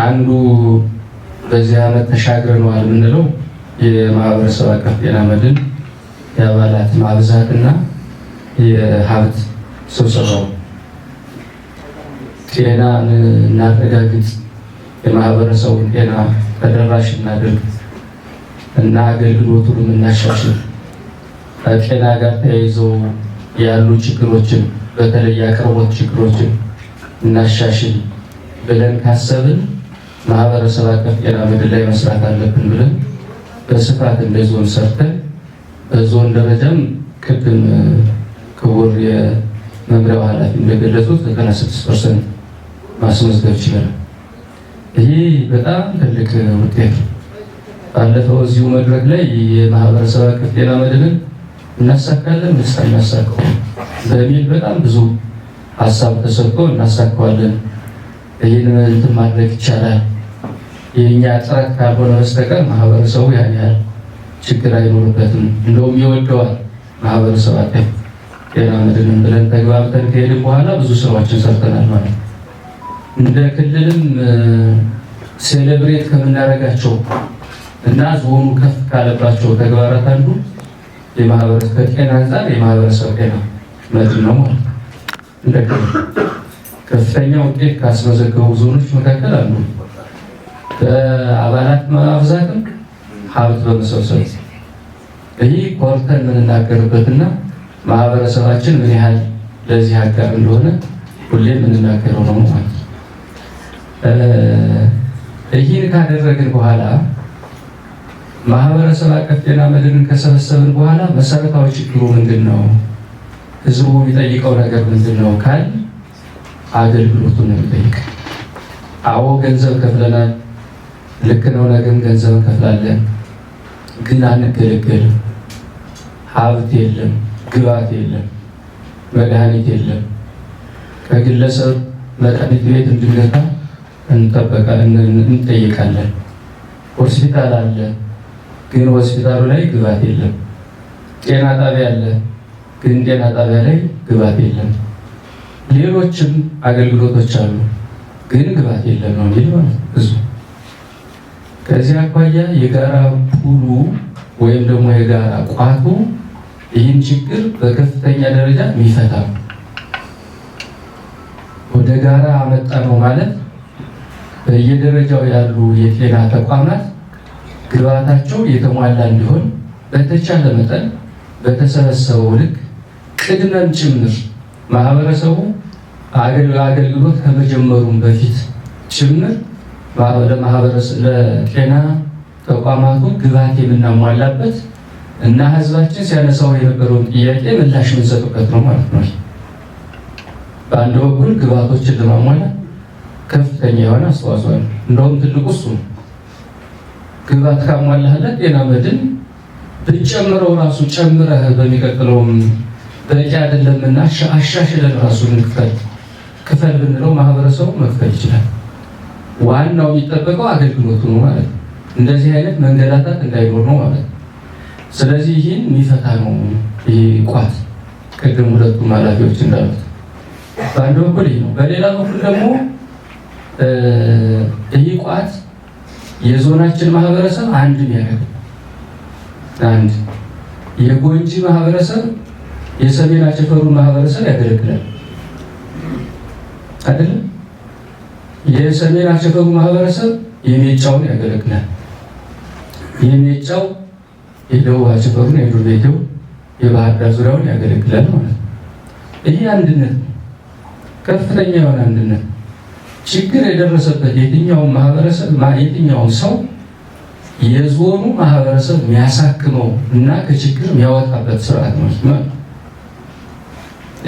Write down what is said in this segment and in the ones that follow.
አንዱ በዚህ ዓመት ተሻግረነዋል የምንለው የማህበረሰብ አቀፍ ጤና መድን የአባላት ማብዛትና የሀብት ስብሰባው ጤናን እናረጋግጥ፣ የማህበረሰቡን ጤና ተደራሽ እናድርግ እና አገልግሎቱን እናሻሽል፣ ከጤና ጋር ተያይዘው ያሉ ችግሮችን በተለይ የአቅርቦት ችግሮችን እናሻሽል ብለን ካሰብን ማህበረሰብ አቀፍ ጤና መድን ላይ መስራት አለብን ብለን በስፋት እንደ ዞን ሰርተን በዞን ደረጃም ቅድም ክቡር የመምሪያው ኃላፊ እንደገለጹት 96% ማስመዝገብ ችለናል። ይህ በጣም ትልቅ ውጤት ነው። ባለፈው እዚሁ መድረክ ላይ የማህበረሰብ አቀፍ ጤና መድንን እናሳካለን ወይስ አናሳካውም በሚል በጣም ብዙ ሀሳብ ተሰጥቶ እናሳካዋለን፣ ይህንን እንትን ማድረግ ይቻላል፣ የእኛ ጥረት ካልሆነ በስተቀር ማህበረሰቡ ያን ያህል ችግር አይኖርበትም፣ እንደውም ይወደዋል ማህበረሰብ አቀፍ ጤና መድንን ብለን ተግባብተን ከሄድን በኋላ ብዙ ስራዎችን ሰርተናል ማለት ነው። እንደ ክልልም ሴሌብሬት ከምናደርጋቸው እና ዞኑ ከፍ ካለባቸው ተግባራት አንዱ የማህበረሰብ ከጤና አንጻር የማህበረሰብ ጤና መድን ነው ማለት ነው። እንደ ክልል ከፍተኛ ውጤት ካስመዘገቡ ዞኖች መካከል አንዱ በአባላት ማብዛትም ሀብት በመሰብሰብ ይህ ኮርተን የምንናገርበትና ማህበረሰባችን ምን ያህል ለዚህ አጋር እንደሆነ ሁሌ የምንናገረው ነው ማለት ነው። ይህን ካደረግን በኋላ ማህበረሰብ አቀፍ ጤና መድንን ከሰበሰብን በኋላ መሰረታዊ ችግሩ ምንድን ነው? ህዝቡ የሚጠይቀው ነገር ምንድን ነው ካል አገልግሎቱን ነው የሚጠይቀው። አዎ ገንዘብ ከፍለናል፣ ልክ ነው። ነገም ገንዘብ እንከፍላለን፣ ግን አንገለገልም። ሀብት የለም፣ ግብዓት የለም፣ መድኃኒት የለም። ከግለሰብ መድኃኒት ቤት እንድንገዛ እንጠይቃለን። ሆስፒታል አለ፣ ግን ሆስፒታሉ ላይ ግብዓት የለም። ጤና ጣቢያ አለ፣ ግን ጤና ጣቢያ ላይ ግብዓት የለም። ሌሎችም አገልግሎቶች አሉ፣ ግን ግብዓት የለም ነው የሚል ማለት ህዝቡ። ከዚህ አኳያ የጋራ ፑሉ ወይም ደግሞ የጋራ ቋቱ ይህን ችግር በከፍተኛ ደረጃ የሚፈታ ነው። ወደ ጋራ አመጣ ነው ማለት በየደረጃው ያሉ የጤና ተቋማት ግብዓታቸው የተሟላ እንዲሆን በተቻለ መጠን በተሰበሰበው ልክ ቅድመም ጭምር ማህበረሰቡ አገልግሎት ከመጀመሩም በፊት ጭምር ለጤና ተቋማቱ ግብዓት የምናሟላበት እና ህዝባችን ሲያነሳው የነበረውን ጥያቄ ምላሽ የምንሰጥበት ነው ማለት ነው። በአንድ በኩል ግብዓቶችን ለማሟላት ከፍተኛ የሆነ አስተዋጽኦ ነው። እንደውም ትልቁ እሱ ነው። ግብዓት ካሟላህለት ጤና መድን ብትጨምረው ራሱ ጨምረህ በሚቀጥለውም በቂ አይደለምና አሻሽለን ራሱን ክፈል ብንለው ማህበረሰቡ መክፈል ይችላል። ዋናው የሚጠበቀው አገልግሎቱ ነው ማለት ነው። እንደዚህ አይነት መንገላታት እንዳይኖር ነው ማለት ነው። ስለዚህ ይህን የሚፈታ ነው ይህ ቋት። ቅድም ሁለቱም ኃላፊዎች እንዳሉት በአንድ በኩል ይህ ነው። በሌላ በኩል ደግሞ ይህ ቋት የዞናችን ማህበረሰብ አንድ የሚያደርግ አንድ የጎንጂ ማህበረሰብ የሰሜን አቸፈሩ ማህበረሰብ ያገለግላል አይደል? የሰሜን አቸፈሩ ማህበረሰብ የሜጫውን ያገለግላል። የሜጫው የደቡብ አቸፈሩን የዱር ቤቴው የባህር ዳር ዙሪያውን ያገለግላል ማለት ነው። ይህ አንድነት ነው፣ ከፍተኛ የሆነ አንድነት። ችግር የደረሰበት የትኛውን ማህበረሰብ የትኛውን ሰው የዞኑ ማህበረሰብ የሚያሳክመው እና ከችግር የሚያወጣበት ስርዓት ነው።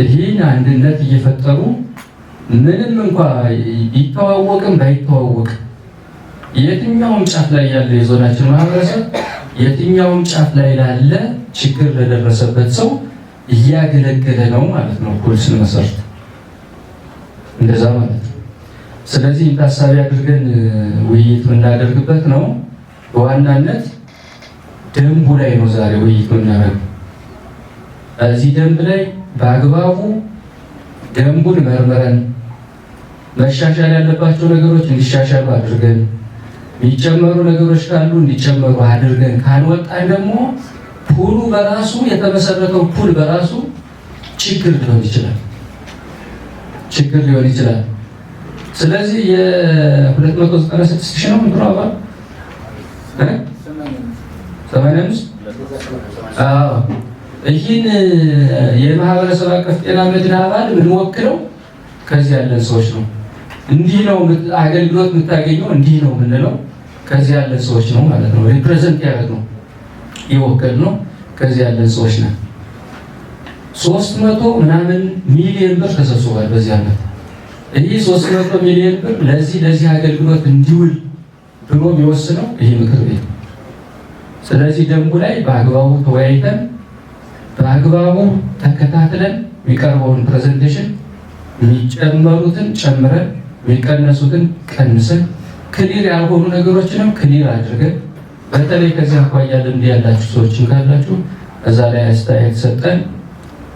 ይህን አንድነት እየፈጠሩ ምንም እንኳ ቢተዋወቅም ባይተዋወቅ የትኛውም ጫፍ ላይ ያለ የዞናችን ማህበረሰብ የትኛውም ጫፍ ላይ ላለ ችግር ለደረሰበት ሰው እያገለገለ ነው ማለት ነው። ፑል ስንመሰርት እንደዛ ማለት ነው። ስለዚህ ታሳቢ አድርገን ውይይት የምናደርግበት ነው። በዋናነት ደንቡ ላይ ነው ዛሬ ውይይት የምናደርገው። እዚህ ደንብ ላይ በአግባቡ ደንቡን መርምረን መሻሻል ያለባቸው ነገሮች እንዲሻሻሉ አድርገን የሚጨመሩ ነገሮች ካሉ እንዲጨመሩ አድርገን ካልወጣን ደግሞ ፑሉ በራሱ የተመሰረተው ፑል በራሱ ችግር ሊሆን ይችላል። ስለዚህ የ296 ሺህ ነው ምንድነው አባል 85 ይህን የማህበረሰብ አቀፍ ጤና መድን አባል የምንወክለው ከዚህ ያለን ሰዎች ነው። እንዲህ ነው አገልግሎት የምታገኘው እንዲህ ነው የምንለው ከዚህ ያለን ሰዎች ነው ማለት ነው። ሪፕሬዘንት ያደረግነው የወከልነው ከዚህ ያለን ሰዎች ነን። 300 ምናምን ሚሊዮን ብር ተሰብስቧል በዚህ ዓመት። ይህ 300 ሚሊዮን ብር ለዚህ አገልግሎት እንዲውል ብሎ የሚወስነው ይህ ምክር ቤት። ስለዚህ ደንቡ ላይ በአግባቡ ተወያይተን በአግባቡ ተከታትለን የሚቀርበውን ፕሬዘንቴሽን የሚጨመሩትን ጨምረን የሚቀነሱትን ቀንሰን ክሊር ያልሆኑ ነገሮችንም ክሊር አድርገን በተለይ ከዚህ አኳያ ልምድ ያላችሁ ሰዎችን ካላችሁ እዛ ላይ አስተያየት ሰጠን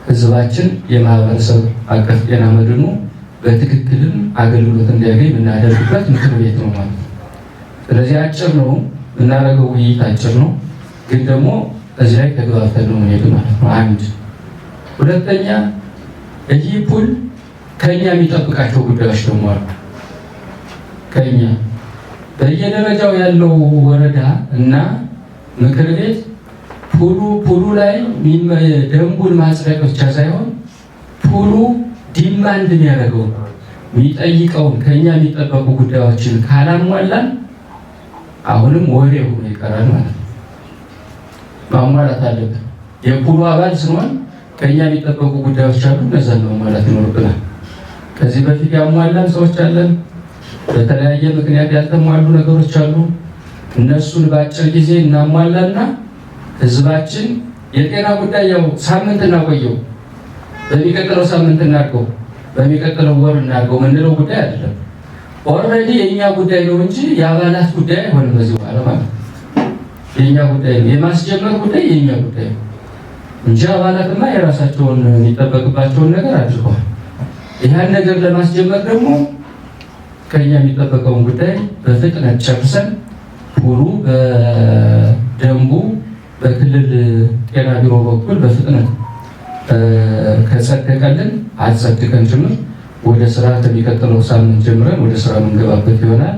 ህዝባችን የማህበረሰብ አቀፍ ጤና መድኑ በትክክልም አገልግሎት እንዲያገኝ የምናደርግበት ምክር ቤት ነው ማለት ነው። ስለዚህ አጭር ነው የምናደርገው ውይይት አጭር ነው፣ ግን ደግሞ እዚህ ላይ ተግባብተን ነው የምንሄድ ማለት ነው። አንድ ሁለተኛ ይህ ፑል ከኛ የሚጠብቃቸው ጉዳዮች ደግሞ አሉ። ከኛ በየደረጃው ያለው ወረዳ እና ምክር ቤት ፑሉ ላይ ደንቡን ማጽደቅ ብቻ ሳይሆን ፑሉ ዲማንድ የሚያደርገው የሚጠይቀውን ከኛ የሚጠበቁ ጉዳዮችን ካላሟላን አሁንም ወሬ ሆኖ ይቀራል ማለት ነው። ማሟላት አለብን። የፑሉ አባል ስንሆን ከኛ የሚጠበቁ ጉዳዮች አሉ፣ እነዛን ማሟላት ይኖርብናል። ከዚህ በፊት ያሟላን ሰዎች አለን። በተለያየ ምክንያት ያልተሟሉ ነገሮች አሉ። እነሱን በአጭር ጊዜ እናሟላና ህዝባችን የጤና ጉዳይ ያው ሳምንት እናቆየው፣ በሚቀጥለው ሳምንት እናድርገው፣ በሚቀጥለው ወር እናድርገው ምንለው ጉዳይ አይደለም። ኦልሬዲ የኛ ጉዳይ ነው እንጂ የአባላት ጉዳይ አይሆንም። በዚህ በኋላ ማለት የኛ ጉዳይ ነው፣ የማስጀመር ጉዳይ የኛ ጉዳይ ነው እንጂ አባላትማ የራሳቸውን የሚጠበቅባቸውን ነገር አድርገዋል። ይህን ነገር ለማስጀመር ደግሞ ከኛ የሚጠበቀውን ጉዳይ በፍጥነት ጨርሰን ፑሉ በደንቡ በክልል ጤና ቢሮ በኩል በፍጥነት ከጸደቀልን አጸድቀን ጭምር ወደ ስራ ከሚቀጥለው ሳምንት ጀምረን ወደ ስራ የምንገባበት ይሆናል።